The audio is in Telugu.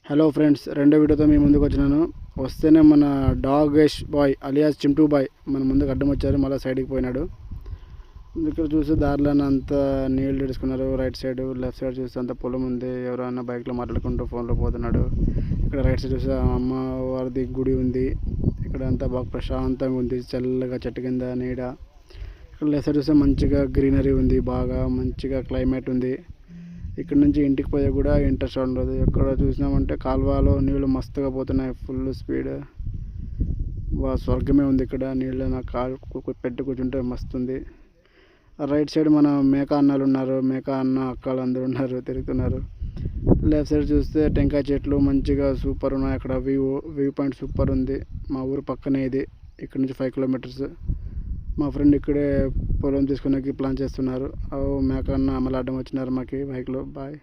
హలో ఫ్రెండ్స్, రెండో వీడియోతో మీ ముందుకు వచ్చినాను. వస్తేనే మన డాగేష్ బాయ్ అలియాస్ చింటూ బాయ్ మన ముందుకు అడ్డం వచ్చారు. మళ్ళీ సైడ్కి పోయినాడు. ఇక్కడ చూస్తే దారిలో అంతా నీళ్ళు ఇడుచుకున్నారు. రైట్ సైడ్ లెఫ్ట్ సైడ్ చూస్తే అంత పొలం ఉంది. ఎవరైనా బైక్లో మాట్లాడుకుంటూ ఫోన్లో పోతున్నాడు. ఇక్కడ రైట్ సైడ్ చూస్తే అమ్మవారిది గుడి ఉంది. ఇక్కడ అంతా బాగా ప్రశాంతంగా ఉంది. చల్లగా చెట్టు కింద నీడ. ఇక్కడ లెఫ్ట్ సైడ్ చూస్తే మంచిగా గ్రీనరీ ఉంది. బాగా మంచిగా క్లైమేట్ ఉంది. ఇక్కడ నుంచి ఇంటికి పోయే కూడా ఇంట్రెస్ట్ ఉండదు. ఎక్కడ చూసినామంటే కాలువలో నీళ్ళు మస్తుగా పోతున్నాయి, ఫుల్ స్పీడ్. స్వర్గమే ఉంది ఇక్కడ. నీళ్ళు నా కాలు పెట్టి కూర్చుంటే మస్తు ఉంది. రైట్ సైడ్ మన మేక అన్నలు ఉన్నారు. మేక అన్న అక్కలు అందరూ ఉన్నారు, తిరుగుతున్నారు. లెఫ్ట్ సైడ్ చూస్తే టెంకాయ చెట్లు మంచిగా సూపర్ ఉన్నాయి. అక్కడ వ్యూ పాయింట్ సూపర్ ఉంది. మా ఊరు పక్కనే ఇది. ఇక్కడ నుంచి 5 కిలోమీటర్స్. మా ఫ్రెండ్ ఇక్కడే పొలం తీసుకునేకి ప్లాన్ చేస్తున్నారు. మేక అన్న మళ్ళీ అడ్డం వచ్చినారు మాకు బైక్లో. బాయ్.